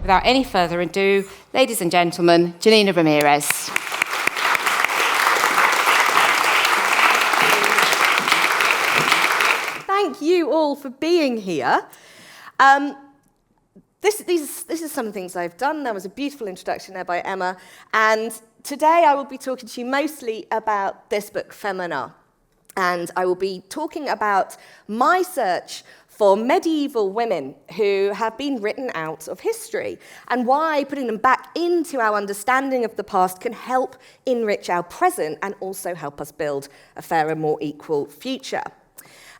without any further ado, ladies and gentlemen, Janina Ramirez. Thank you all for being here. This is some things I've done. There was a beautiful introduction there by Emma. And today I will be talking to you mostly about this book, Femina. And I will be talking about my search for medieval women who have been written out of history and why putting them back into our understanding of the past can help enrich our present and also help us build a fairer, more equal future.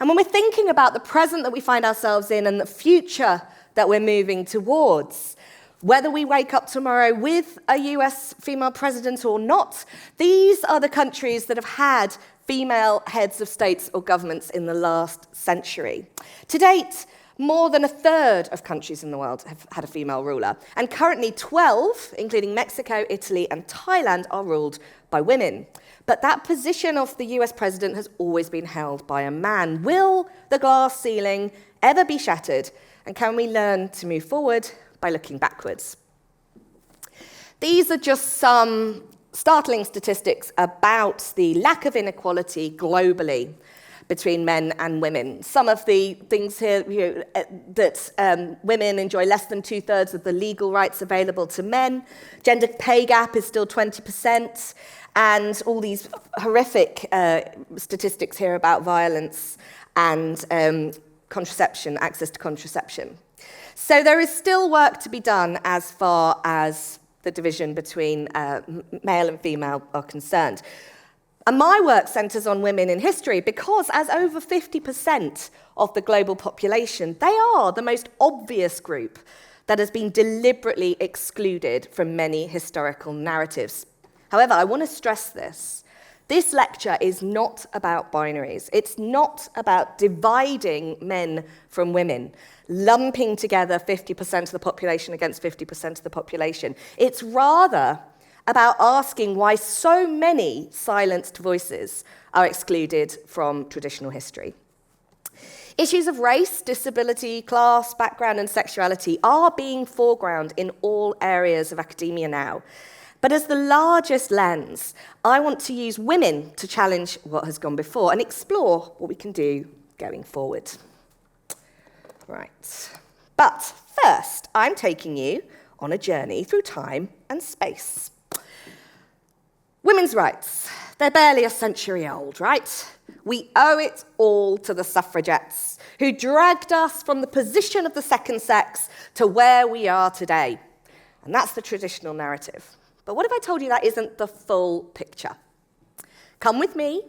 And when we're thinking about the present that we find ourselves in and the future that we're moving towards, whether we wake up tomorrow with a US female president or not, these are the countries that have had female heads of states or governments in the last century. To date, more than a third of countries in the world have had a female ruler, and currently 12, including Mexico, Italy, and Thailand, are ruled by women. But that position of the US president has always been held by a man. Will the glass ceiling ever be shattered? And can we learn to move forward by looking backwards? These are just some startling statistics about the lack of inequality globally between men and women. Some of the things here that women enjoy less than 2/3 of the legal rights available to men. Gender pay gap is still 20%. And all these horrific statistics here about violence and contraception, access to contraception. So there is still work to be done as far as the division between male and female are concerned. And my work centres on women in history because as over 50% of the global population, they are the most obvious group that has been deliberately excluded from many historical narratives. However, I want to stress this. This lecture is not about binaries. It's not about dividing men from women, lumping together 50% of the population against 50% of the population. It's rather about asking why so many silenced voices are excluded from traditional history. Issues of race, disability, class, background, and sexuality are being foregrounded in all areas of academia now. But as the largest lens, I want to use women to challenge what has gone before and explore what we can do going forward. Right. But first, I'm taking you on a journey through time and space. Women's rights, they're barely a century old, right? We owe it all to the suffragettes, who dragged us from the position of the second sex to where we are today. And that's the traditional narrative. But what if I told you that isn't the full picture? Come with me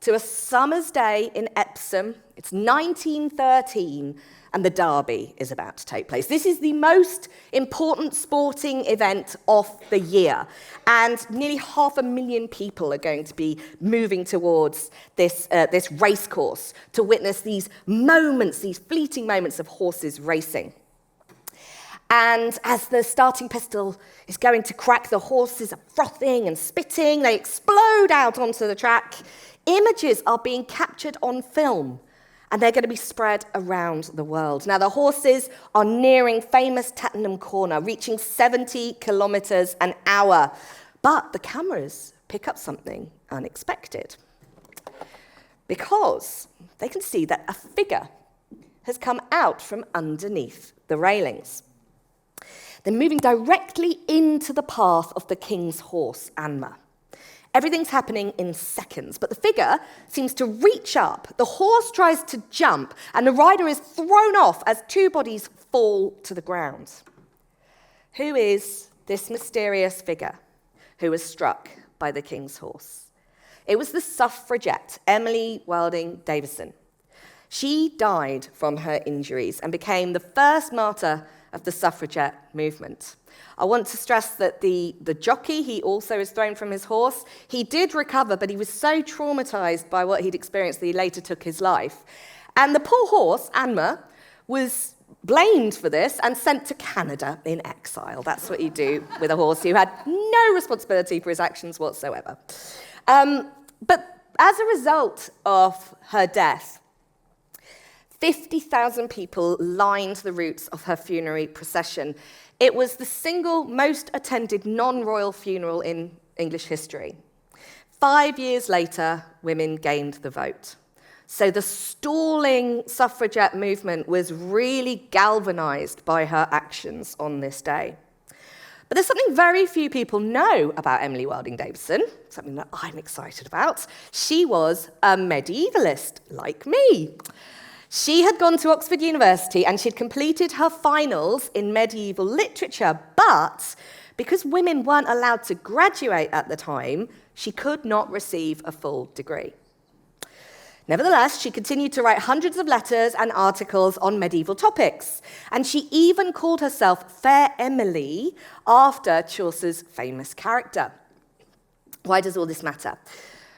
to a summer's day in Epsom. It's 1913, and the Derby is about to take place. This is the most important sporting event of the year, and nearly 500,000 people are going to be moving towards this racecourse to witness these moments, these fleeting moments of horses racing. And as the starting pistol is going to crack, the horses are frothing and spitting. They explode out onto the track. Images are being captured on film, and they're going to be spread around the world. Now, the horses are nearing famous Tattenham Corner, reaching 70 kilometers an hour. But the cameras pick up something unexpected, because they can see that a figure has come out from underneath the railings. They're moving directly into the path of the king's horse, Anma. Everything's happening in seconds, but the figure seems to reach up. The horse tries to jump, and the rider is thrown off as two bodies fall to the ground. Who is this mysterious figure who was struck by the king's horse? It was the suffragette, Emily Wilding Davison. She died from her injuries and became the first martyr of the suffragette movement. I want to stress that the jockey, he also is thrown from his horse. He did recover, but he was so traumatized by what he'd experienced that he later took his life. And the poor horse, Anma, was blamed for this and sent to Canada in exile. That's what you do with a horse who had no responsibility for his actions whatsoever. But as a result of her death, 50,000 people lined the routes of her funerary procession. It was the single most attended non-royal funeral in English history. 5 years later, women gained the vote. So the stalling suffragette movement was really galvanized by her actions on this day. But there's something very few people know about Emily Wilding Davison, something that I'm excited about. She was a medievalist, like me. She had gone to Oxford University and she'd completed her finals in medieval literature, but because women weren't allowed to graduate at the time, she could not receive a full degree. Nevertheless, she continued to write hundreds of letters and articles on medieval topics, and she even called herself Fair Emily after Chaucer's famous character. Why does all this matter?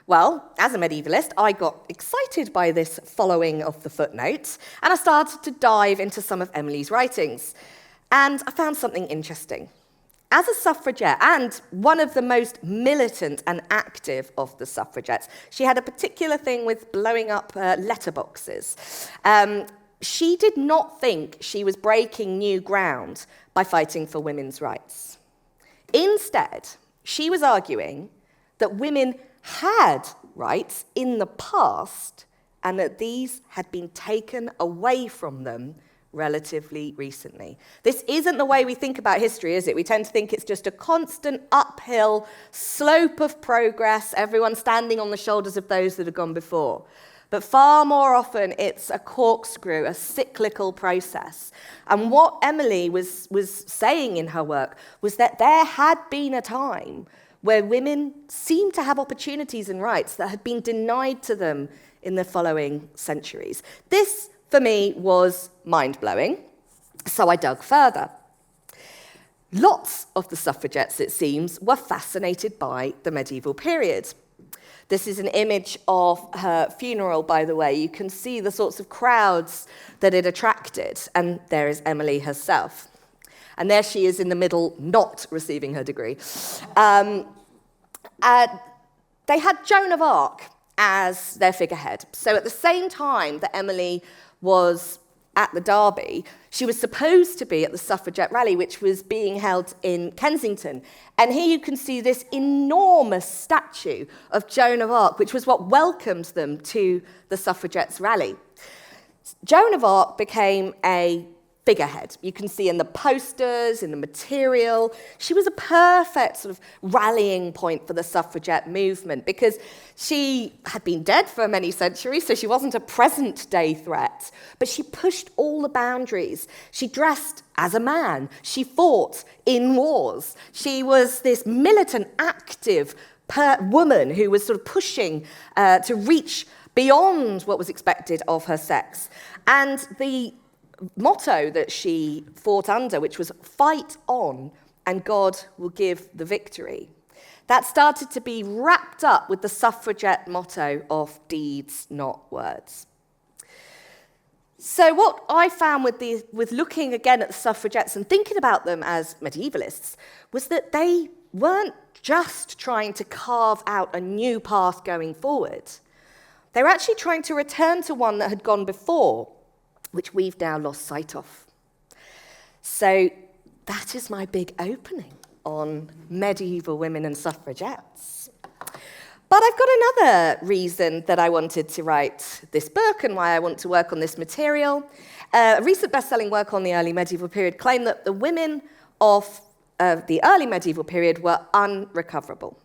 Well, as a medievalist, I got excited by this following of the footnotes, and I started to dive into some of Emily's writings, and I found something interesting. As a suffragette, and one of the most militant and active of the suffragettes, she had a particular thing with blowing up letterboxes. She did not think she was breaking new ground by fighting for women's rights. Instead, she was arguing that women had rights in the past and that these had been taken away from them relatively recently. This isn't the way we think about history, is it? We tend to think it's just a constant uphill slope of progress, everyone standing on the shoulders of those that have gone before. But far more often, it's a corkscrew, a cyclical process. And what Emily was saying in her work was that there had been a time where women seemed to have opportunities and rights that had been denied to them in the following centuries. This, for me, was mind-blowing, so I dug further. Lots of the suffragettes, it seems, were fascinated by the medieval period. This is an image of her funeral, by the way. You can see the sorts of crowds that it attracted, and there is Emily herself. And there she is in the middle, not receiving her degree. They had Joan of Arc as their figurehead. So at the same time that Emily was at the Derby, she was supposed to be at the suffragette rally, which was being held in Kensington. And here you can see this enormous statue of Joan of Arc, which was what welcomed them to the suffragettes' rally. Joan of Arc became a figurehead. You can see in the posters, in the material, she was a perfect sort of rallying point for the suffragette movement because she had been dead for many centuries, so she wasn't a present-day threat, but she pushed all the boundaries. She dressed as a man. She fought in wars. She was this militant, active woman who was sort of pushing to reach beyond what was expected of her sex. And the motto that she fought under, which was "fight on and God will give the victory," that started to be wrapped up with the suffragette motto of deeds, not words. So what I found with looking again at the suffragettes and thinking about them as medievalists was that they weren't just trying to carve out a new path going forward. They were actually trying to return to one that had gone before, which we've now lost sight of. So that is my big opening on medieval women and suffragettes. But I've got another reason that I wanted to write this book and why I want to work on this material. A recent best-selling work on the early medieval period claimed that the women of the early medieval period were unrecoverable.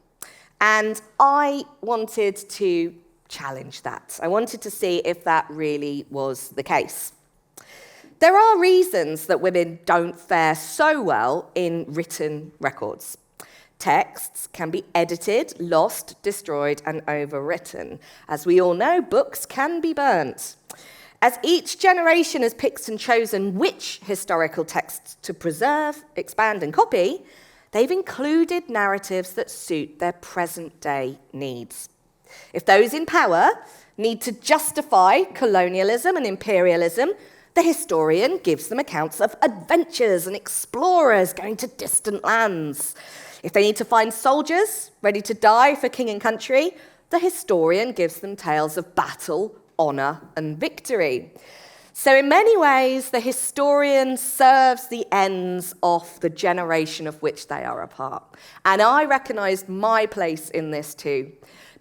And I wanted to challenge that. I wanted to see if that really was the case. There are reasons that women don't fare so well in written records. Texts can be edited, lost, destroyed, and overwritten. As we all know, books can be burnt. As each generation has picked and chosen which historical texts to preserve, expand, and copy, they've included narratives that suit their present-day needs. If those in power need to justify colonialism and imperialism, the historian gives them accounts of adventures and explorers going to distant lands. If they need to find soldiers ready to die for king and country, the historian gives them tales of battle, honour, and victory. So in many ways, the historian serves the ends of the generation of which they are a part. And I recognise my place in this too.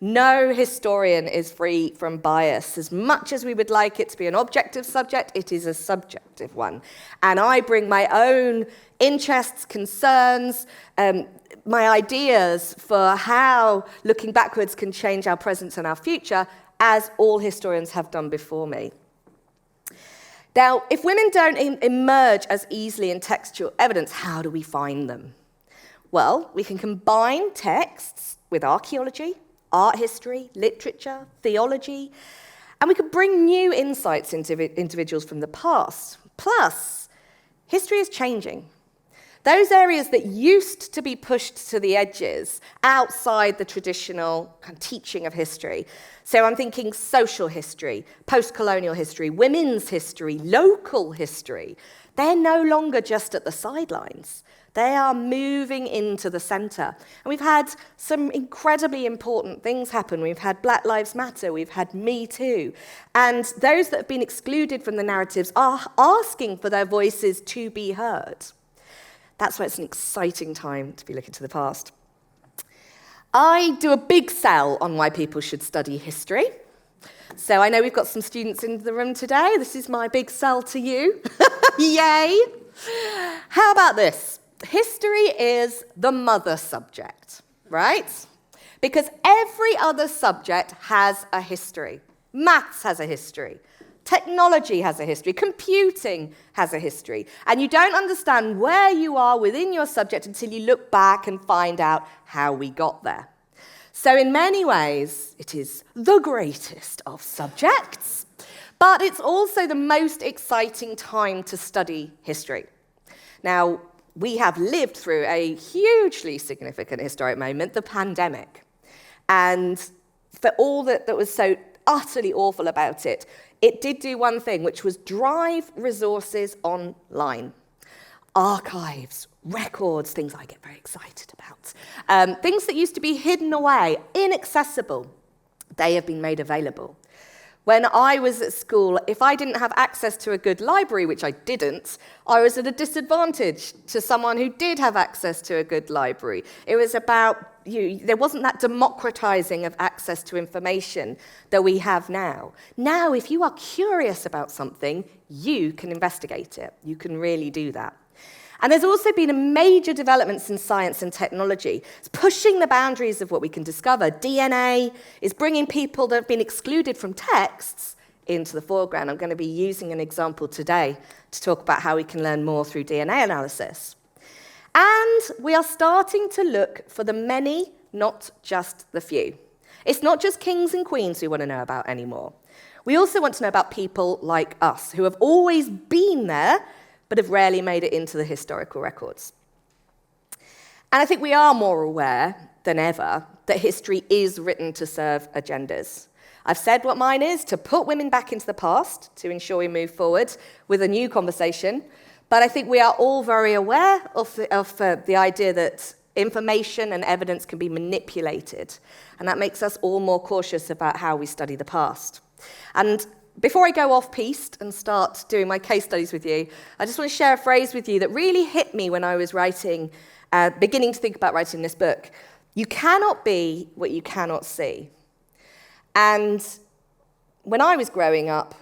No historian is free from bias. As much as we would like it to be an objective subject, it is a subjective one. And I bring my own interests, concerns, my ideas for how looking backwards can change our present and our future, as all historians have done before me. Now, if women don't emerge as easily in textual evidence, how do we find them? Well, we can combine texts with archaeology, art history, literature, theology, and we could bring new insights into individuals from the past. Plus, history is changing. Those areas that used to be pushed to the edges, outside the traditional teaching of history. So I'm thinking social history, post-colonial history, women's history, local history. They're no longer just at the sidelines. They are moving into the centre. And we've had some incredibly important things happen. We've had Black Lives Matter, we've had Me Too. And those that have been excluded from the narratives are asking for their voices to be heard. That's why it's an exciting time to be looking to the past. I do a big sell on why people should study history. So I know we've got some students in the room today. This is my big sell to you. Yay! How about this? History is the mother subject, right? Because every other subject has a history. Maths has a history. Technology has a history. Computing has a history. And you don't understand where you are within your subject until you look back and find out how we got there. So in many ways, it is the greatest of subjects, but it's also the most exciting time to study history. Now, we have lived through a hugely significant historic moment, the pandemic. And for all that was so utterly awful about it, it did do one thing, which was drive resources online. Archives, records, things I get very excited about. Things that used to be hidden away, inaccessible, they have been made available. When I was at school, if I didn't have access to a good library, which I didn't, I was at a disadvantage to someone who did have access to a good library. It was about there wasn't that democratizing of access to information that we have now. Now, if you are curious about something, you can investigate it. You can really do that. And there's also been a major developments in science and technology. It's pushing the boundaries of what we can discover. DNA is bringing people that have been excluded from texts into the foreground. I'm going to be using an example today to talk about how we can learn more through DNA analysis. And we are starting to look for the many, not just the few. It's not just kings and queens we want to know about anymore. We also want to know about people like us, who have always been there, but have rarely made it into the historical records. And I think we are more aware than ever that history is written to serve agendas. I've said what mine is, to put women back into the past, to ensure we move forward with a new conversation. But I think we are all very aware of the idea that information and evidence can be manipulated. And that makes us all more cautious about how we study the past. And before I go off-piste and start doing my case studies with you, I just want to share a phrase with you that really hit me when I was beginning to think about writing this book. You cannot be what you cannot see. And when I was growing up,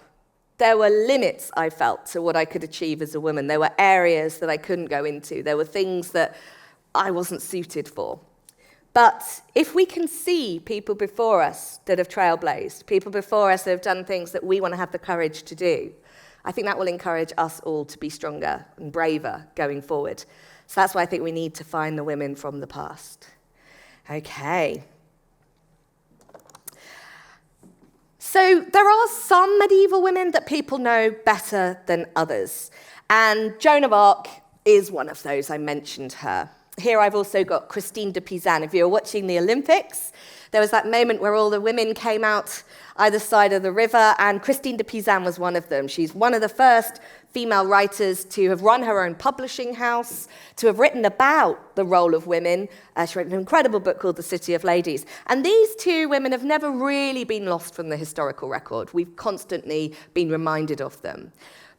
there were limits, I felt, to what I could achieve as a woman. There were areas that I couldn't go into. There were things that I wasn't suited for. But if we can see people before us that have trailblazed, people before us that have done things that we want to have the courage to do, I think that will encourage us all to be stronger and braver going forward. So that's why I think we need to find the women from the past. Okay. So there are some medieval women that people know better than others. And Joan of Arc is one of those. I mentioned her. Here I've also got Christine de Pizan. If you were watching the Olympics, there was that moment where all the women came out either side of the river, and Christine de Pizan was one of them. She's one of the first female writers to have run her own publishing house, to have written about the role of women. She wrote an incredible book called The City of Ladies. And these two women have never really been lost from the historical record. We've constantly been reminded of them.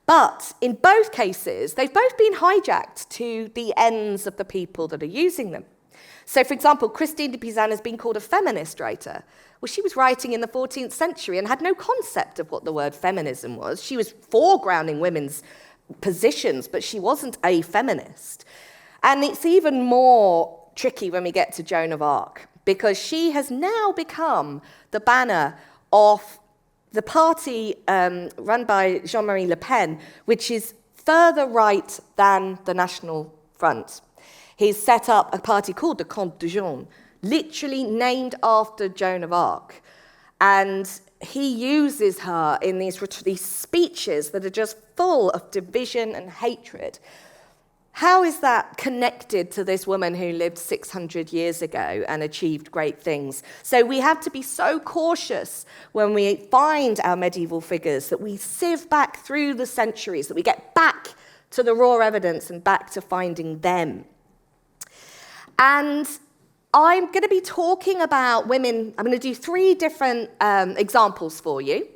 But in both cases, they've both been hijacked to the ends of the people that are using them. So, for example, Christine de Pizan has been called a feminist writer. Well, she was writing in the 14th century and had no concept of what the word feminism was. She was foregrounding women's positions, but she wasn't a feminist. And it's even more tricky when we get to Joan of Arc, because she has now become the banner of the party run by Jean-Marie Le Pen, which is further right than the National Front. He's set up a party called the Comte de Joan, literally named after Joan of Arc. And he uses her in these speeches that are just full of division and hatred. How is that connected to this woman who lived 600 years ago and achieved great things? So we have to be so cautious when we find our medieval figures that we sieve back through the centuries, that we get back to the raw evidence and back to finding them. And I'm going to be talking about women. I'm going to do 3 different examples for you.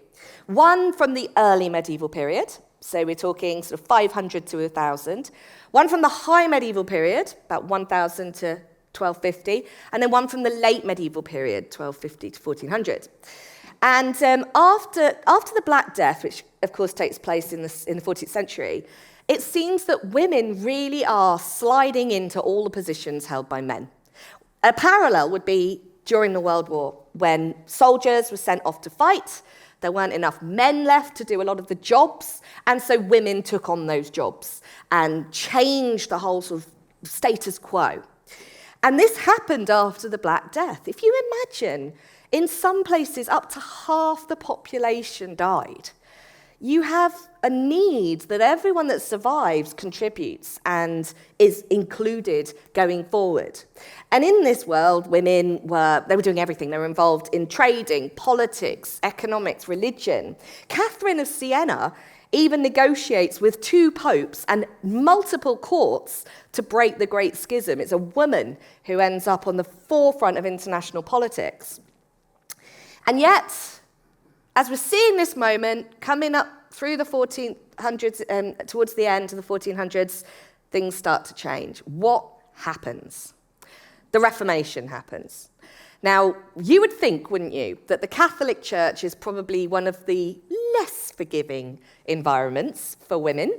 One from the early medieval period, so we're talking sort of 500 to 1000. One from the high medieval period, about 1000 to 1250, and then one from the late medieval period, 1250 to 1400. And after the Black Death, which of course takes place in the 14th century, it seems that women really are sliding into all the positions held by men. A parallel would be during the World War, when soldiers were sent off to fight. There weren't enough men left to do a lot of the jobs, and so women took on those jobs and changed the whole sort of status quo. And this happened after the Black Death. If you imagine, in some places up to half the population died. You have a need that everyone that survives contributes and is included going forward. And in this world, women were doing everything. They were involved in trading, politics, economics, religion. Catherine of Siena even negotiates with 2 popes and multiple courts to break the Great Schism. It's a woman who ends up on the forefront of international politics. And yet, as we're seeing this moment coming up through the 1400s, towards the end of the 1400s, things start to change. What happens? The Reformation happens. Now, you would think, wouldn't you, that the Catholic Church is probably one of the less forgiving environments for women.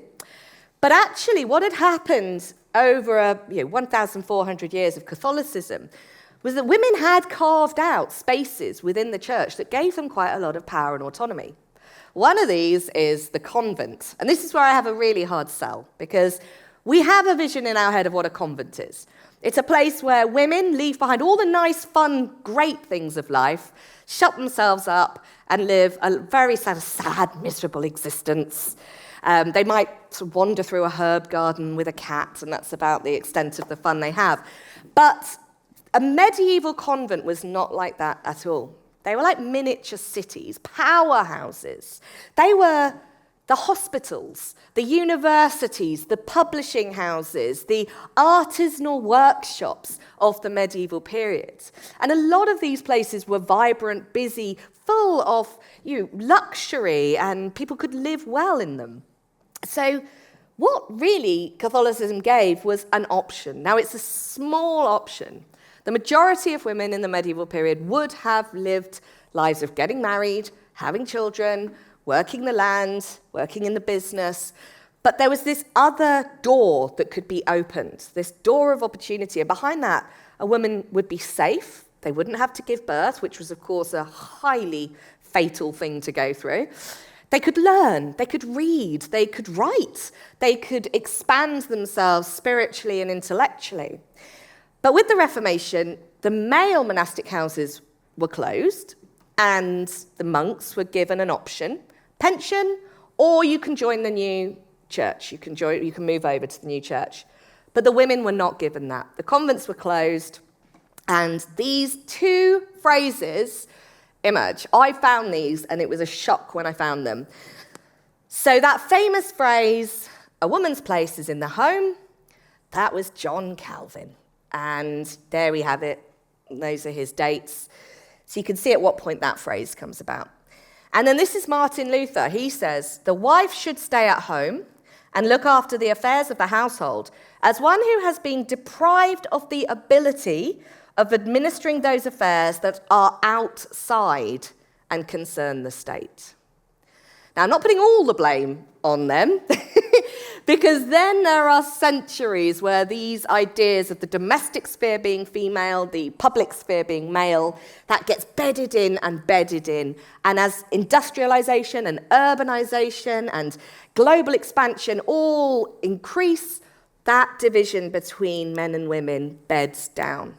But actually, what had happened over 1,400 years of Catholicism was that women had carved out spaces within the church that gave them quite a lot of power and autonomy. One of these is the convent. And this is where I have a really hard sell, because we have a vision in our head of what a convent is. It's a place where women leave behind all the nice, fun, great things of life, shut themselves up, and live a very sad, miserable existence. They might sort of wander through a herb garden with a cat, and that's about the extent of the fun they have. But a medieval convent was not like that at all. They were like miniature cities, powerhouses. They were the hospitals, the universities, the publishing houses, the artisanal workshops of the medieval period. And a lot of these places were vibrant, busy, full of luxury, and people could live well in them. So what really Catholicism gave was an option. Now, it's a small option. The majority of women in the medieval period would have lived lives of getting married, having children, working the land, working in the business. But there was this other door that could be opened, this door of opportunity. And behind that, a woman would be safe. They wouldn't have to give birth, which was, of course, a highly fatal thing to go through. They could learn, they could read, they could write, they could expand themselves spiritually and intellectually. But with the Reformation, the male monastic houses were closed, and the monks were given an option: pension, or you can join the new church. You can move over to the new church. But the women were not given that. The convents were closed, and these 2 phrases emerge. I found these, and it was a shock when I found them. So that famous phrase, a woman's place is in the home, that was John Calvin. And there we have it. Those are his dates. So you can see at what point that phrase comes about. And then this is Martin Luther. He says, the wife should stay at home and look after the affairs of the household as one who has been deprived of the ability of administering those affairs that are outside and concern the state. Now, I'm not putting all the blame on them, because then there are centuries where these ideas of the domestic sphere being female, the public sphere being male, that gets bedded in. And as industrialization and urbanization and global expansion all increase, that division between men and women beds down.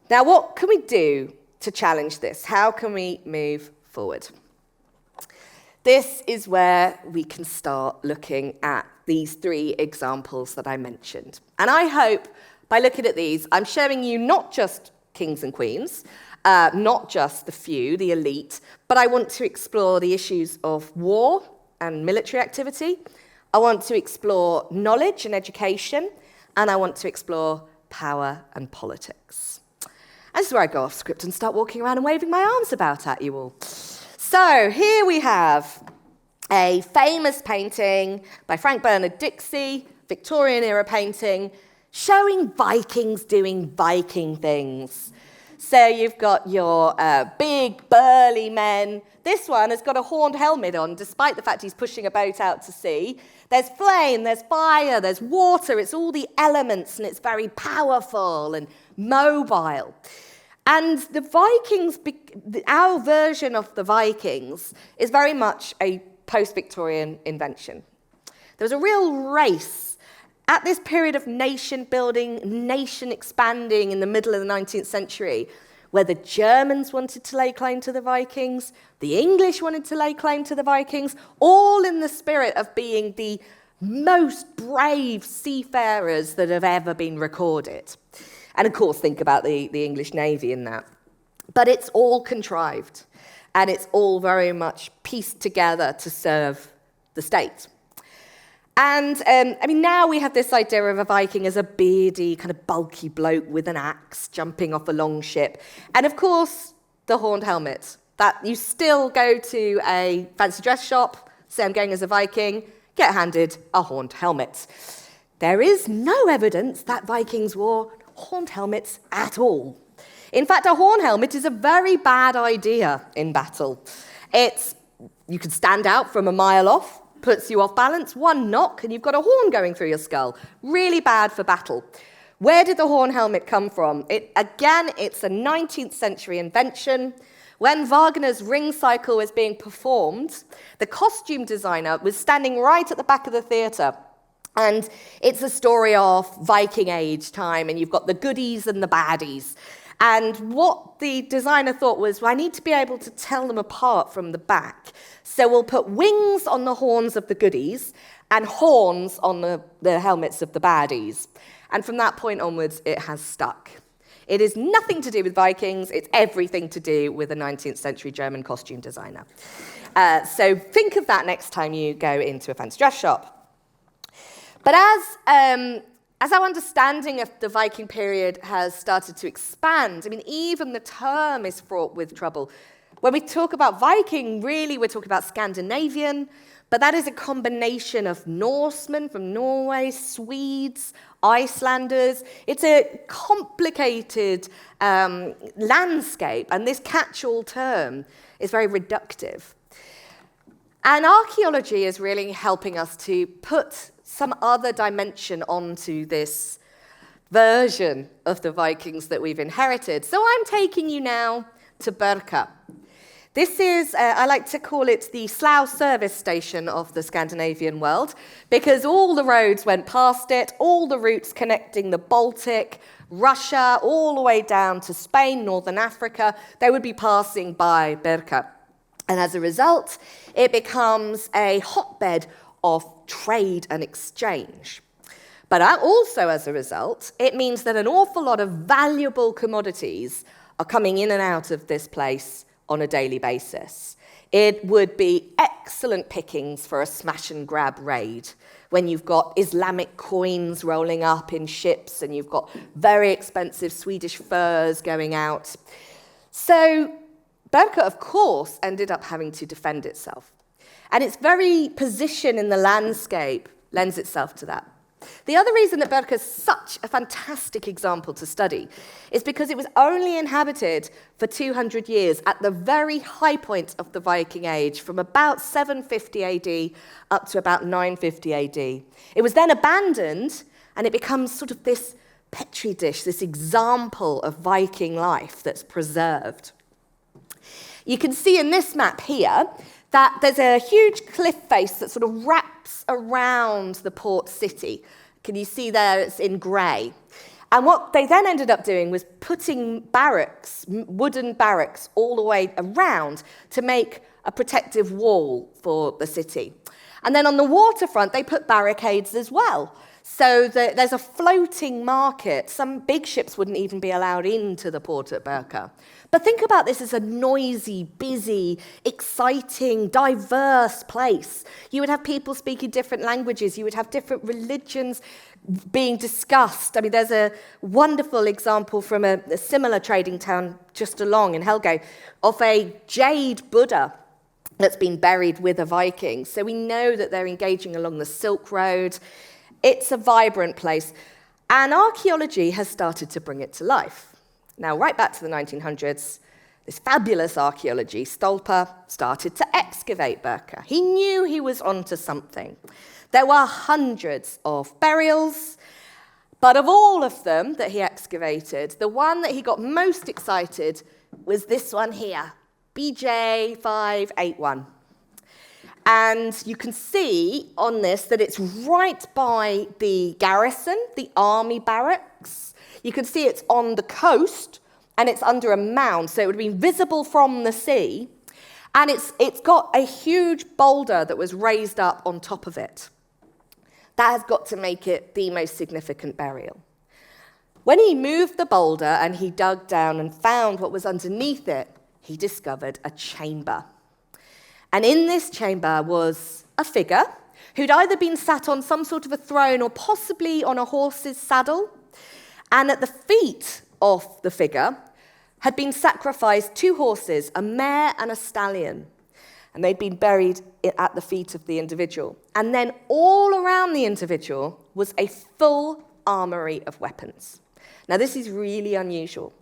Now, what can we do to challenge this? How can we move forward? This is where we can start looking at these 3 examples that I mentioned. And I hope by looking at these, I'm showing you not just kings and queens, not just the few, the elite, but I want to explore the issues of war and military activity. I want to explore knowledge and education, and I want to explore power and politics. And this is where I go off script and start walking around and waving my arms about at you all. So here we have a famous painting by Frank Bernard Dixie, Victorian-era painting, showing Vikings doing Viking things. So you've got your big, burly men. This one has got a horned helmet on, despite the fact he's pushing a boat out to sea. There's flame, there's fire, there's water. It's all the elements, and it's very powerful and mobile. And the Vikings, our version of the Vikings, is very much a post-Victorian invention. There was a real race at this period of nation building, nation expanding in the middle of the 19th century, where the Germans wanted to lay claim to the Vikings, the English wanted to lay claim to the Vikings, all in the spirit of being the most brave seafarers that have ever been recorded. And of course, think about the English Navy in that. But it's all contrived, and it's all very much pieced together to serve the state. And now we have this idea of a Viking as a beardy, kind of bulky bloke with an axe jumping off a long ship. And of course, the horned helmet. That you still go to a fancy dress shop, say I'm going as a Viking, get handed a horned helmet. There is no evidence that Vikings wore horned helmets at all. In fact, a horn helmet is a very bad idea in battle. You can stand out from a mile off, puts you off balance, one knock, and you've got a horn going through your skull. Really bad for battle. Where did the horn helmet come from? It's a 19th century invention. When Wagner's Ring Cycle was being performed, the costume designer was standing right at the back of the theatre. And it's a story of Viking Age time, and you've got the goodies and the baddies. And what the designer thought was, well, I need to be able to tell them apart from the back. So we'll put wings on the horns of the goodies and horns on the helmets of the baddies. And from that point onwards, it has stuck. It is nothing to do with Vikings. It's everything to do with a 19th century German costume designer. So think of that next time you go into a fancy dress shop. But as our understanding of the Viking period has started to expand, even the term is fraught with trouble. When we talk about Viking, really we're talking about Scandinavian, but that is a combination of Norsemen from Norway, Swedes, Icelanders. It's a complicated landscape, and this catch-all term is very reductive. And archaeology is really helping us to put some other dimension onto this version of the Vikings that we've inherited. So I'm taking you now to Birka. This is, I like to call it the Slough service station of the Scandinavian world, because all the roads went past it, all the routes connecting the Baltic, Russia, all the way down to Spain, Northern Africa, they would be passing by Birka. And as a result, it becomes a hotbed of trade and exchange. But also as a result, it means that an awful lot of valuable commodities are coming in and out of this place on a daily basis. It would be excellent pickings for a smash and grab raid when you've got Islamic coins rolling up in ships and you've got very expensive Swedish furs going out. So Birka, of course, ended up having to defend itself. And its very position in the landscape lends itself to that. The other reason that Birka is such a fantastic example to study is because it was only inhabited for 200 years at the very high point of the Viking Age, from about 750 AD up to about 950 AD. It was then abandoned, and it becomes sort of this petri dish, this example of Viking life that's preserved. You can see in this map here that there's a huge cliff face that sort of wraps around the port city. Can you see there? It's in grey. And what they then ended up doing was putting barracks, wooden barracks, all the way around to make a protective wall for the city. And then on the waterfront, they put barricades as well. So there's a floating market. Some big ships wouldn't even be allowed into the port at Birka. But think about this as a noisy, busy, exciting, diverse place. You would have people speaking different languages. You would have different religions being discussed. I mean, there's a wonderful example from a similar trading town just along in Helge of a jade Buddha that's been buried with a Viking. So we know that they're engaging along the Silk Road. It's a vibrant place, and archaeology has started to bring it to life. Now, right back to the 1900s, this fabulous archaeology, Stolper started to excavate Birka. He knew he was onto something. There were hundreds of burials, but of all of them that he excavated, the one that he got most excited was this one here, BJ581. And you can see on this that it's right by the garrison, the army barracks. You can see it's on the coast, and it's under a mound, so it would be visible from the sea. And it's got a huge boulder that was raised up on top of it. That has got to make it the most significant burial. When he moved the boulder and he dug down and found what was underneath it, he discovered a chamber. And in this chamber was a figure who'd either been sat on some sort of a throne or possibly on a horse's saddle. And at the feet of the figure had been sacrificed 2 horses, a mare and a stallion. And they'd been buried at the feet of the individual. And then all around the individual was a full armory of weapons. Now, this is really unusual.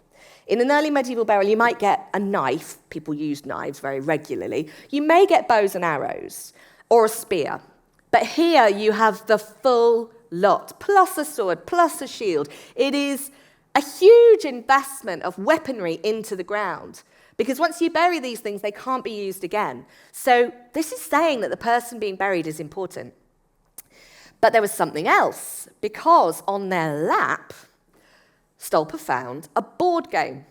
In an early medieval burial, you might get a knife. People used knives very regularly. You may get bows and arrows or a spear. But here you have the full lot, plus a sword, plus a shield. It is a huge investment of weaponry into the ground, because once you bury these things, they can't be used again. So this is saying that the person being buried is important. But there was something else, because on their lap, Stolper found a board game.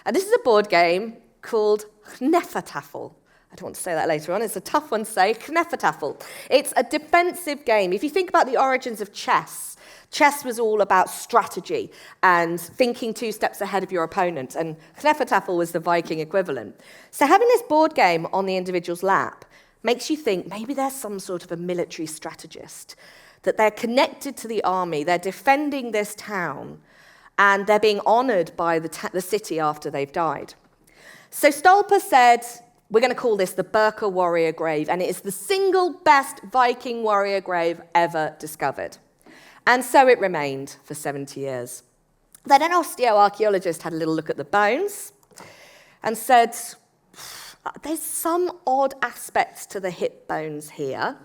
And this is a board game called Hnefatafl. I don't want to say that later on. It's a tough one to say, Hnefatafl. It's a defensive game. If you think about the origins of chess, chess was all about strategy and thinking 2 steps ahead of your opponent, and Hnefatafl was the Viking equivalent. So having this board game on the individual's lap makes you think maybe there's some sort of a military strategist, that they're connected to the army, they're defending this town, and they're being honoured by the city after they've died. So Stolper said, we're going to call this the Burka Warrior grave, and it is the single best Viking warrior grave ever discovered. And so it remained for 70 years. Then an osteoarchaeologist had a little look at the bones and said, there's some odd aspects to the hip bones here.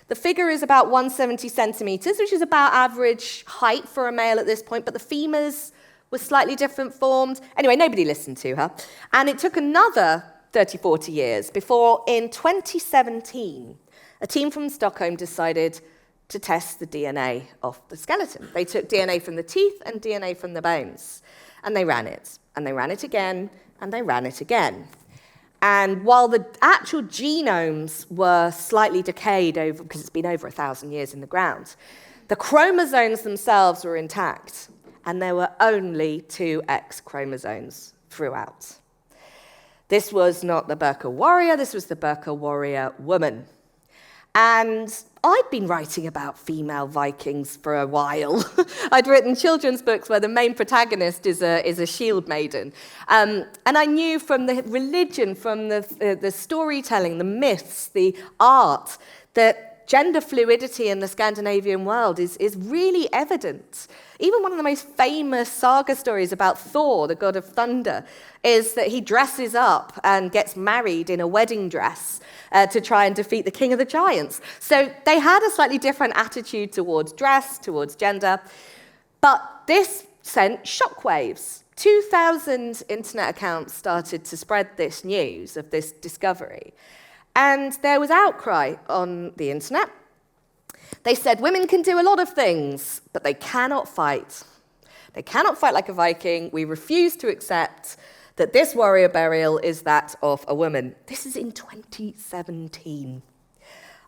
The figure is about 170 centimetres, which is about average height for a male at this point, but the femurs were slightly different formed. Anyway, nobody listened to her. And it took another 30, 40 years before, in 2017, a team from Stockholm decided to test the DNA of the skeleton. They took DNA from the teeth and DNA from the bones, and they ran it. And they ran it again, and they ran it again. And while the actual genomes were slightly decayed over, because it's been over 1,000 years in the ground, the chromosomes themselves were intact, and there were only 2 X chromosomes throughout. This was not the Burka Warrior, this was the Birka Warrior Woman. And I'd been writing about female Vikings for a while. I'd written children's books where the main protagonist is a shield maiden. And I knew from the religion, from the storytelling, the myths, the art, that gender fluidity in the Scandinavian world is really evident. Even one of the most famous saga stories about Thor, the god of thunder, is that he dresses up and gets married in a wedding dress to try and defeat the king of the giants. So they had a slightly different attitude towards dress, towards gender. But this sent shockwaves. 2,000 internet accounts started to spread this news of this discovery. And there was outcry on the internet. They said women can do a lot of things, but they cannot fight. They cannot fight like a Viking. We refuse to accept that this warrior burial is that of a woman. This is in 2017.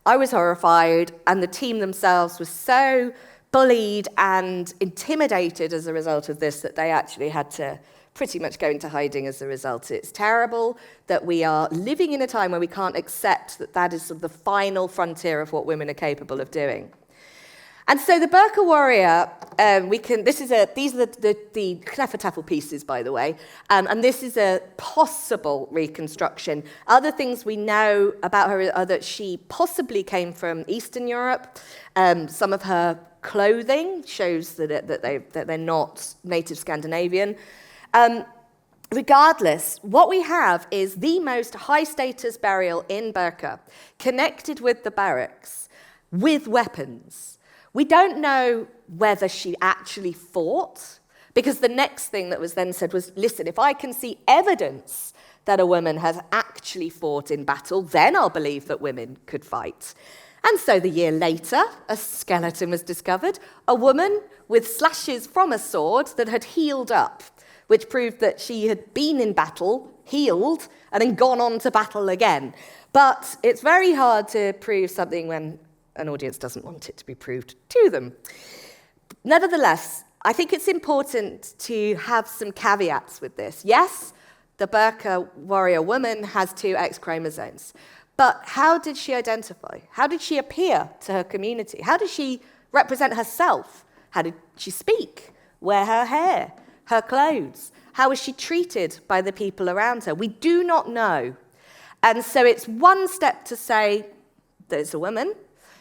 I was horrified, and the team themselves were so bullied and intimidated as a result of this that they actually had to pretty much go into hiding as a result. It's terrible that we are living in a time where we can't accept that that is sort of the final frontier of what women are capable of doing. And so the Burka Warrior, these are the Kneffertaffel pieces, by the way, and this is a possible reconstruction. Other things we know about her are that she possibly came from Eastern Europe. Some of her clothing shows that they're not native Scandinavian. Regardless, what we have is the most high-status burial in Birka, connected with the barracks, with weapons. We don't know whether she actually fought, because the next thing that was then said was, listen, if I can see evidence that a woman has actually fought in battle, then I'll believe that women could fight. And so the year later, a skeleton was discovered, a woman with slashes from a sword that had healed up, which proved that she had been in battle, healed, and then gone on to battle again. But it's very hard to prove something when an audience doesn't want it to be proved to them. Nevertheless, I think it's important to have some caveats with this. Yes, the Birka Warrior Woman has 2 X chromosomes, but how did she identify? How did she appear to her community? How did she represent herself? How did she speak? Wear her hair? Her clothes? How was she treated by the people around her? We do not know. And so it's one step to say that it's a woman.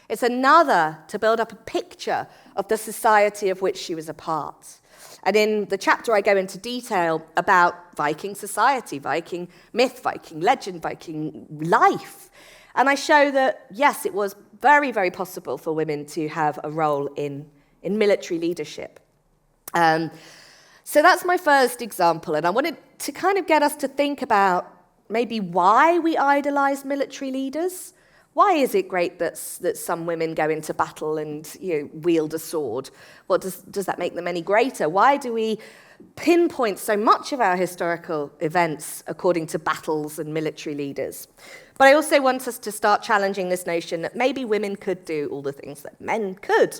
It's another to build up a picture of the society of which she was a part. And in the chapter, I go into detail about Viking society, Viking myth, Viking legend, Viking life. And I show that, yes, it was very, very possible for women to have a role in military leadership. So that's my first example, and I wanted to kind of get us to think about maybe why we idolize military leaders. Why is it great that some women go into battle and wield a sword? What does that make them any greater? Why do we pinpoint so much of our historical events according to battles and military leaders? But I also want us to start challenging this notion that maybe women could do all the things that men could.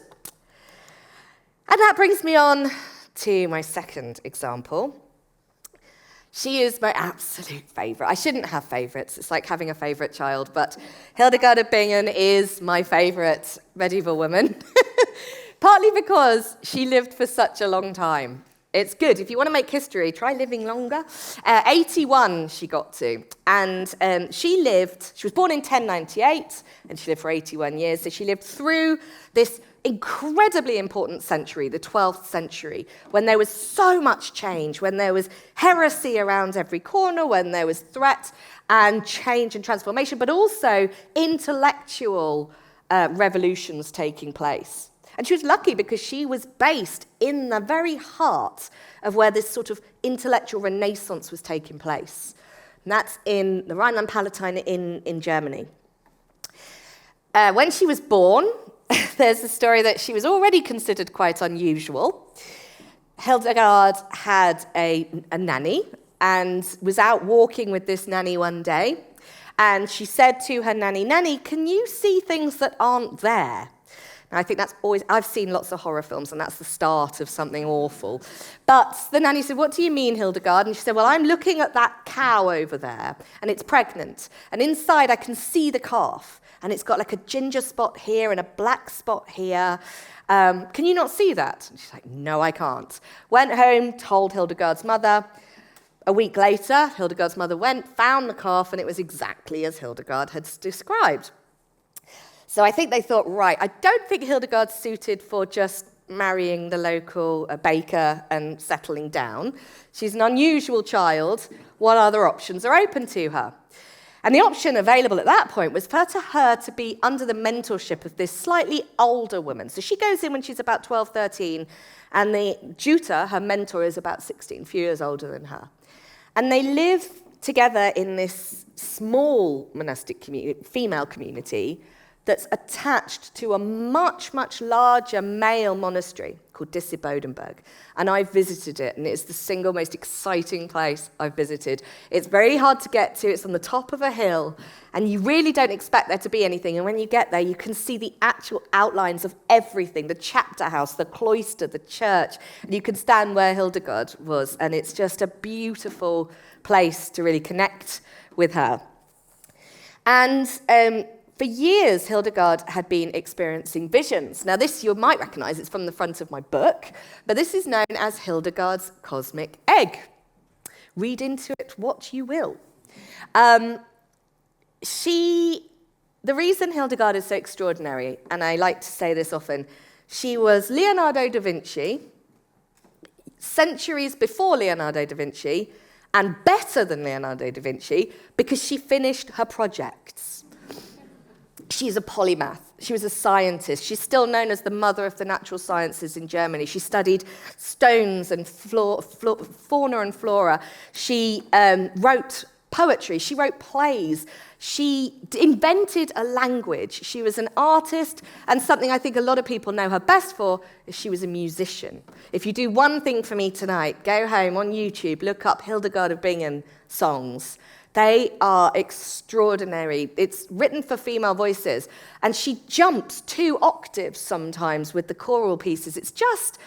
And that brings me on to my second example. She is my absolute favourite. I shouldn't have favourites. It's like having a favourite child, but Hildegard of Bingen is my favourite medieval woman, partly because she lived for such a long time. It's good. If you want to make history, try living longer. 81 she got to, and she was born in 1098, and she lived for 81 years, so she lived through this incredibly important century, the 12th century, when there was so much change, when there was heresy around every corner, when there was threat and change and transformation, but also intellectual revolutions taking place. And she was lucky because she was based in the very heart of where this sort of intellectual renaissance was taking place. And that's in the Rhineland-Palatinate in Germany. When she was born, there's a story that she was already considered quite unusual. Hildegard had a nanny and was out walking with this nanny one day. And she said to her nanny, "Nanny, can you see things that aren't there?" Now, I think that's always, I've seen lots of horror films, and that's the start of something awful. But the nanny said, what do you mean, Hildegard? And she said, well, I'm looking at that cow over there, and it's pregnant. And inside, I can see the calf. And it's got like a ginger spot here and a black spot here. Can you not see that? And she's like, no, I can't. Went home, told Hildegard's mother. A week later, Hildegard's mother went, found the calf, and it was exactly as Hildegard had described. So I think they thought, right, I don't think Hildegard's suited for just marrying the local baker and settling down. She's an unusual child. What other options are open to her? And the option available at that point was for her to be under the mentorship of this slightly older woman. So she goes in when she's about 12, 13, and the tutor, her mentor, is about 16, a few years older than her. And they live together in this small monastic community, female community, that's attached to a much, much larger male monastery called Disibodenberg. And I visited it, and it's the single most exciting place I've visited. It's very hard to get to. It's on the top of a hill, and you really don't expect there to be anything. And when you get there, you can see the actual outlines of everything, the chapter house, the cloister, the church, and you can stand where Hildegard was, and it's just a beautiful place to really connect with her. And for years, Hildegard had been experiencing visions. Now, this you might recognize, it's from the front of my book, but this is known as Hildegards Cosmic Egg. Read into it what you will. The reason Hildegard is so extraordinary, and I like to say this often, she was Leonardo da Vinci, centuries before Leonardo da Vinci, and better than Leonardo da Vinci, because she finished her projects. She's a polymath. She was a scientist. She's still known as the mother of the natural sciences in Germany. She studied stones and fauna and flora. She wrote poetry. She wrote plays. She invented a language. She was an artist, and something I think a lot of people know her best for is she was a musician. If you do one thing for me tonight, go home on YouTube, look up Hildegard of Bingen songs. They are extraordinary. It's written for female voices, and she jumps 2 octaves sometimes with the choral pieces. It's just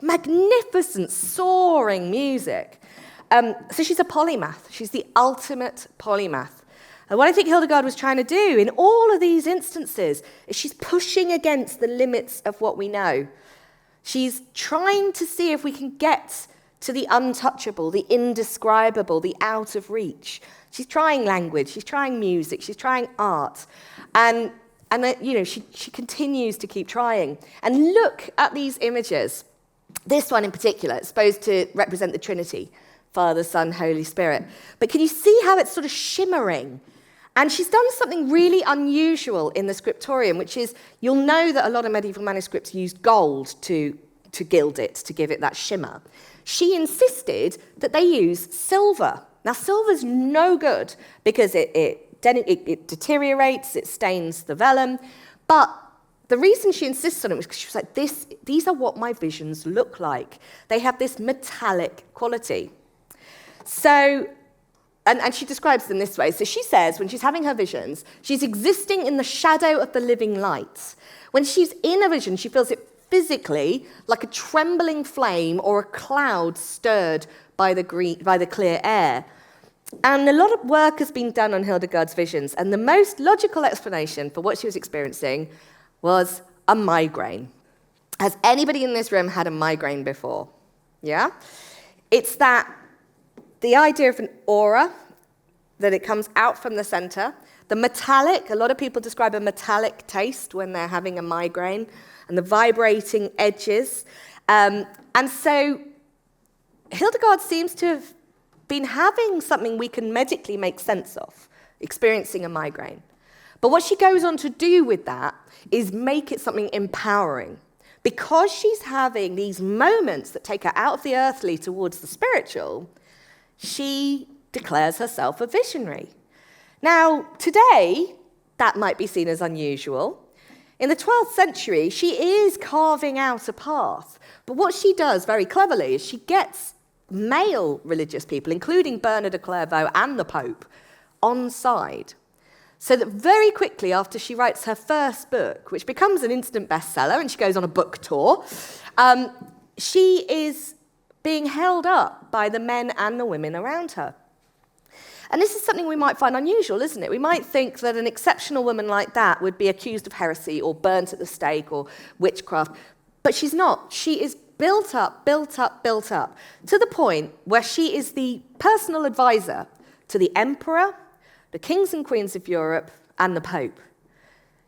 magnificent, soaring music. So she's a polymath. She's the ultimate polymath. And what I think Hildegard was trying to do in all of these instances is she's pushing against the limits of what we know. She's trying to see if we can get to the untouchable, the indescribable, the out of reach. She's trying language, she's trying music, she's trying art. And she continues to keep trying. And look at these images. This one in particular, it's supposed to represent the Trinity, Father, Son, Holy Spirit. But can you see how it's sort of shimmering? And she's done something really unusual in the scriptorium, which is, you'll know that a lot of medieval manuscripts used gold to gild it, to give it that shimmer. She insisted that they use silver. Now, silver's no good because it deteriorates, it stains the vellum. But the reason she insisted on it was because she was like, these are what my visions look like. They have this metallic quality. So, and she describes them this way. So she says, when she's having her visions, she's existing in the shadow of the living light. When she's in a vision, she feels it physically like a trembling flame or a cloud stirred by the clear air. And a lot of work has been done on Hildegard's visions, and the most logical explanation for what she was experiencing was a migraine. Has anybody in this room had a migraine before? Yeah? It's the idea of an aura, that it comes out from the center. The metallic, a lot of people describe a metallic taste when they're having a migraine, and the vibrating edges. And so Hildegard seems to have been having something we can medically make sense of, experiencing a migraine. But what she goes on to do with that is make it something empowering. Because she's having these moments that take her out of the earthly towards the spiritual, she declares herself a visionary. Now, today, that might be seen as unusual. In the 12th century, she is carving out a path. But what she does very cleverly is she gets male religious people, including Barnard of Clairvaux and the Pope, on side. So that very quickly after she writes her first book, which becomes an instant bestseller, and she goes on a book tour, she is being held up by the men and the women around her. And this is something we might find unusual, isn't it? We might think that an exceptional woman like that would be accused of heresy or burnt at the stake or witchcraft. But she's not. She is built up, to the point where she is the personal advisor to the emperor, the kings and queens of Europe, and the Pope.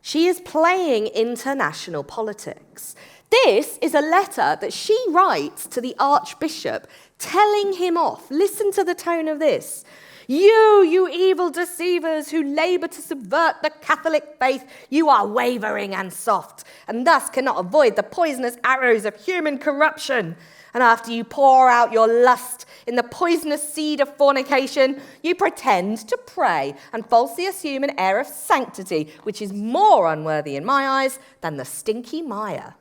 She is playing international politics. This is a letter that she writes to the Archbishop, telling him off. Listen to the tone of this. You evil deceivers who labour to subvert the Catholic faith, you are wavering and soft, and thus cannot avoid the poisonous arrows of human corruption. And after you pour out your lust in the poisonous seed of fornication, you pretend to pray and falsely assume an air of sanctity, which is more unworthy in my eyes than the stinky mire.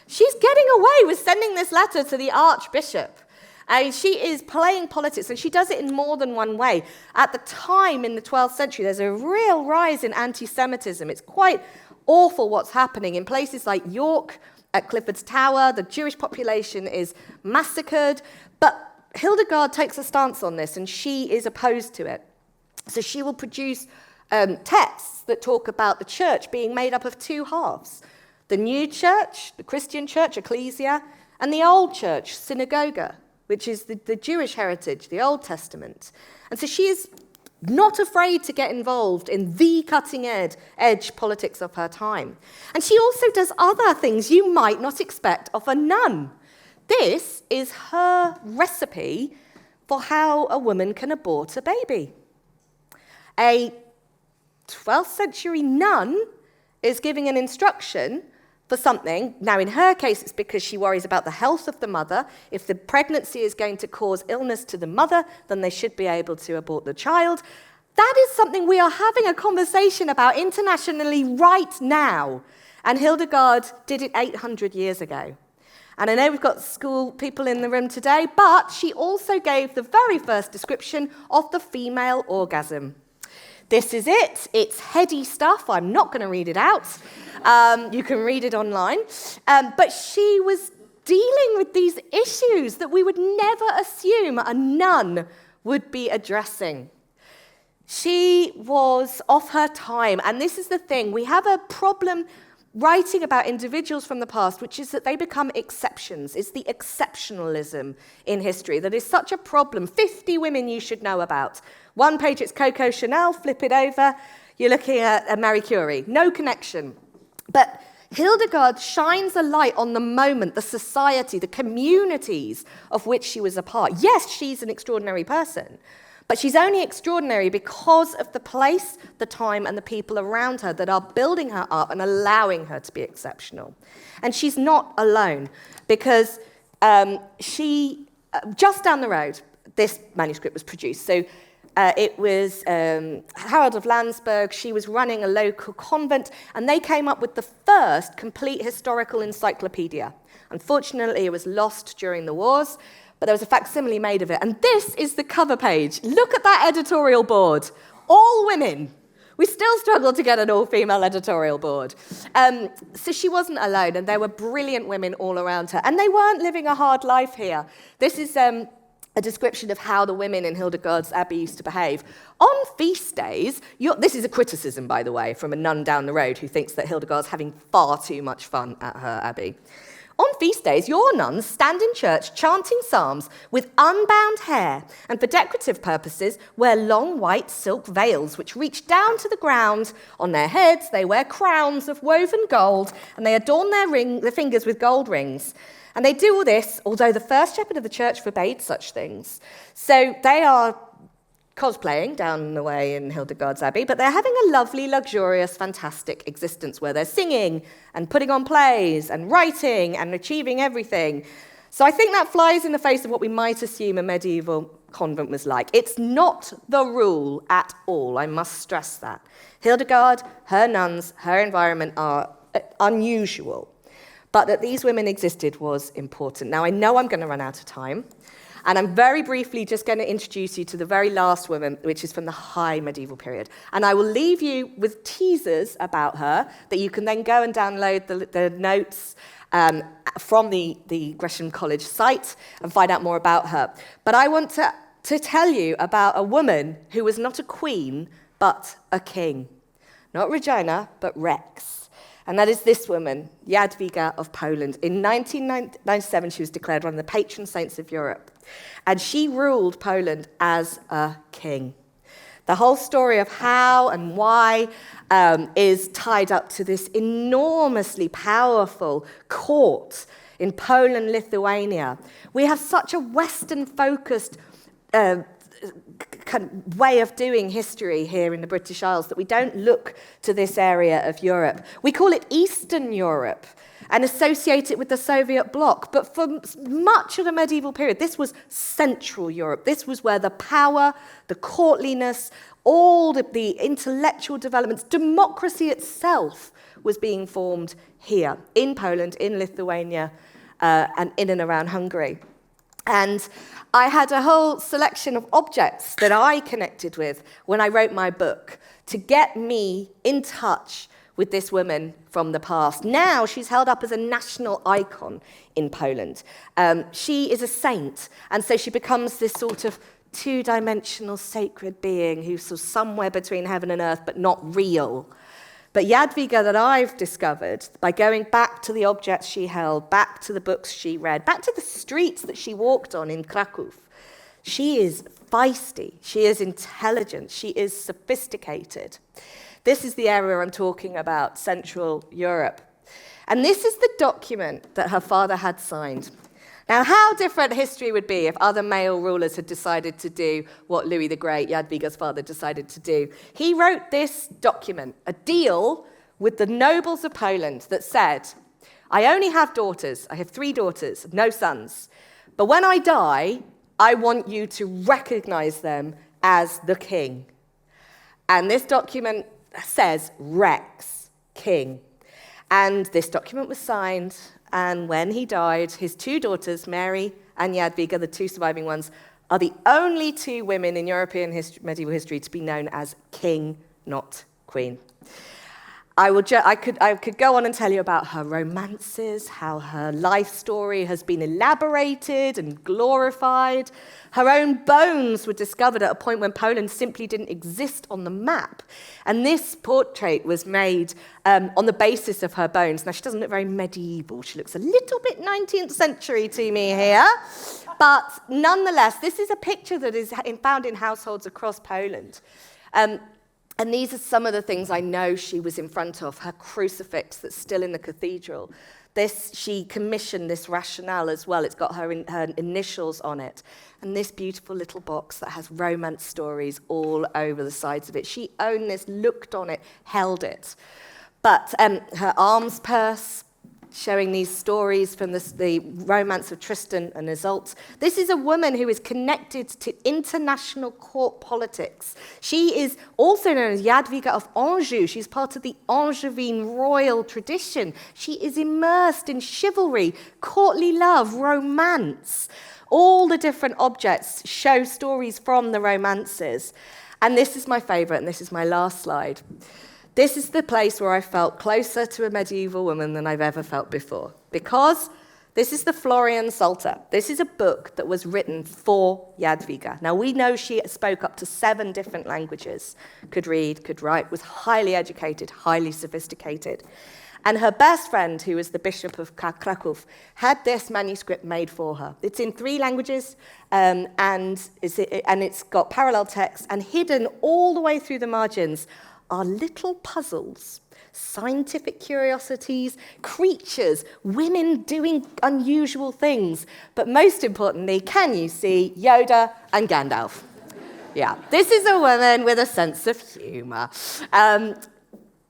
She's getting away with sending this letter to the Archbishop. And she is playing politics, and she does it in more than one way. At the time, in the 12th century, there's a real rise in anti-Semitism. It's quite awful what's happening. In places like York, at Clifford's Tower, the Jewish population is massacred. But Hildegard takes a stance on this, and she is opposed to it. So she will produce texts that talk about the church being made up of two halves. The new church, the Christian church, ecclesia, and the old church, synagoga, which is the Jewish heritage, the Old Testament. And so she is not afraid to get involved in the cutting-edge politics of her time. And she also does other things you might not expect of a nun. This is her recipe for how a woman can abort a baby. A 12th century nun is giving an instruction for something. Now, in her case, it's because she worries about the health of the mother. If the pregnancy is going to cause illness to the mother, then they should be able to abort the child. That is something we are having a conversation about internationally right now. And Hildegard did it 800 years ago. And I know we've got school people in the room today, but she also gave the very first description of the female orgasm. This is it. It's heady stuff. I'm not going to read it out. You can read it online. But she was dealing with these issues that we would never assume a nun would be addressing. She was of her time. And this is the thing. We have a problem writing about individuals from the past, which is that they become exceptions. It's the exceptionalism in history that is such a problem. 50 women you should know about. One page, it's Coco Chanel. Flip it over. You're looking at Marie Curie. No connection. But Hildegard shines a light on the moment, the society, the communities of which she was a part. Yes, she's an extraordinary person, but she's only extraordinary because of the place, the time, and the people around her that are building her up and allowing her to be exceptional. And she's not alone, because just down the road, this manuscript was produced. So it was Harold of Landsberg. She was running a local convent, and they came up with the first complete historical encyclopedia. Unfortunately, it was lost during the wars, but there was a facsimile made of it. And this is the cover page. Look at that editorial board. All women. We still struggle to get an all-female editorial board. So she wasn't alone, and there were brilliant women all around her. And they weren't living a hard life here. This is a description of how the women in Hildegard's abbey used to behave. On feast days, this is a criticism, by the way, from a nun down the road who thinks that Hildegard's having far too much fun at her abbey. On feast days, your nuns stand in church chanting psalms with unbound hair, and for decorative purposes wear long white silk veils which reach down to the ground. On their heads they wear crowns of woven gold, and they adorn their fingers with gold rings. And they do all this, although the first shepherd of the church forbade such things. So they are cosplaying down the way in Hildegard's abbey, but they're having a lovely, luxurious, fantastic existence where they're singing and putting on plays and writing and achieving everything. So I think that flies in the face of what we might assume a medieval convent was like. It's not the rule at all, I must stress that. Hildegard, her nuns, her environment are unusual, but that these women existed was important. Now, I know I'm going to run out of time. And I'm very briefly just going to introduce you to the very last woman, which is from the high medieval period. And I will leave you with teasers about her that you can then go and download the notes from the Gresham College site and find out more about her. But I want to tell you about a woman who was not a queen, but a king. Not Regina, but Rex. And that is this woman, Jadwiga of Poland. In 1997, she was declared one of the patron saints of Europe. And she ruled Poland as a king. The whole story of how and why is tied up to this enormously powerful court in Poland, Lithuania. We have such a Western-focused kind of way of doing history here in the British Isles that we don't look to this area of Europe. We call it Eastern Europe and associate it with the Soviet bloc. But for much of the medieval period, this was Central Europe. This was where the power, the courtliness, all the intellectual developments, democracy itself was being formed here in Poland, in Lithuania, and in and around Hungary. And I had a whole selection of objects that I connected with when I wrote my book to get me in touch with this woman from the past. Now she's held up as a national icon in Poland. She is a saint, and so she becomes this sort of two-dimensional sacred being who's sort of somewhere between heaven and earth, but not real. But Jadwiga that I've discovered, by going back to the objects she held, back to the books she read, back to the streets that she walked on in Krakow, she is feisty, she is intelligent, she is sophisticated. This is the area I'm talking about, Central Europe. And this is the document that her father had signed. Now, how different history would be if other male rulers had decided to do what Louis the Great, Jadwiga's father, decided to do. He wrote this document, a deal with the nobles of Poland that said, I only have daughters, I have 3 daughters, no sons. But when I die, I want you to recognize them as the king. And this document says Rex, king. And this document was signed. And when he died, his 2 daughters, Mary and Jadwiga, the 2 surviving ones, are the only 2 women in European medieval history to be known as king, not queen. I could go on and tell you about her romances, how her life story has been elaborated and glorified. Her own bones were discovered at a point when Poland simply didn't exist on the map. And this portrait was made on the basis of her bones. Now, she doesn't look very medieval. She looks a little bit 19th century to me here. But nonetheless, this is a picture that is found in households across Poland. And these are some of the things I know she was in front of. Her crucifix that's still in the cathedral. She commissioned this rationale as well. It's got her initials on it. And this beautiful little box that has romance stories all over the sides of it. She owned this, looked on it, held it. But her arms purse, showing these stories from the romance of Tristan and Isolde. This is a woman who is connected to international court politics. She is also known as Jadwiga of Anjou. She's part of the Angevin royal tradition. She is immersed in chivalry, courtly love, romance. All the different objects show stories from the romances. And this is my favorite, and this is my last slide. This is the place where I felt closer to a medieval woman than I've ever felt before, because this is the Florian Psalter. This is a book that was written for Jadwiga. Now, we know she spoke up to 7 different languages, could read, could write, was highly educated, highly sophisticated. And her best friend, who was the Bishop of Krakow, had this manuscript made for her. It's in 3 languages, and it's got parallel text, and hidden all the way through the margins are little puzzles, scientific curiosities, creatures, women doing unusual things. But most importantly, can you see Yoda and Gandalf? Yeah, this is a woman with a sense of humor.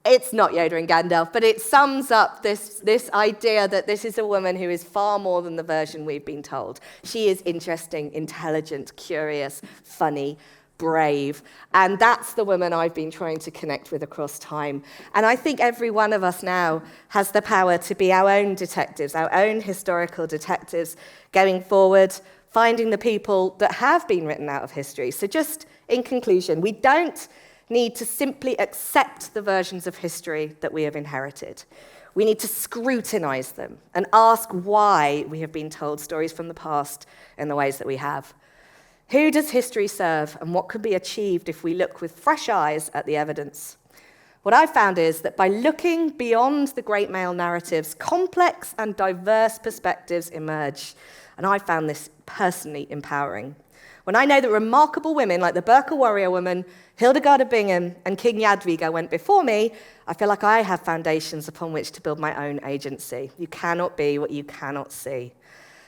It's not Yoda and Gandalf, but it sums up this idea that this is a woman who is far more than the version we've been told. She is interesting, intelligent, curious, funny, brave, and that's the woman I've been trying to connect with across time. And I think every one of us now has the power to be our own detectives, our own historical detectives, going forward finding the people that have been written out of history. So just in conclusion, we don't need to simply accept the versions of history that we have inherited. We need to scrutinize them and ask why we have been told stories from the past in the ways that we have. Who does history serve, and what could be achieved if we look with fresh eyes at the evidence? What I've found is that by looking beyond the great male narratives, complex and diverse perspectives emerge. And I found this personally empowering. When I know that remarkable women like the Birka Warrior Woman, Hildegard of Bingen, and King Jadwiga went before me, I feel like I have foundations upon which to build my own agency. You cannot be what you cannot see.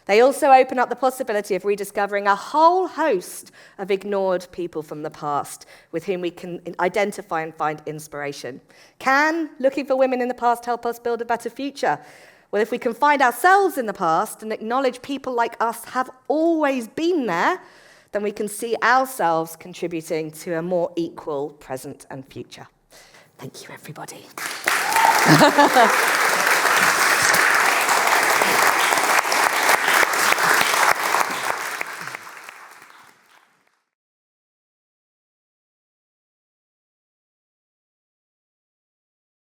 They also open up the possibility of rediscovering a whole host of ignored people from the past with whom we can identify and find inspiration. Can looking for women in the past help us build a better future? Well, if we can find ourselves in the past and acknowledge people like us have always been there, then we can see ourselves contributing to a more equal present and future. Thank you, everybody.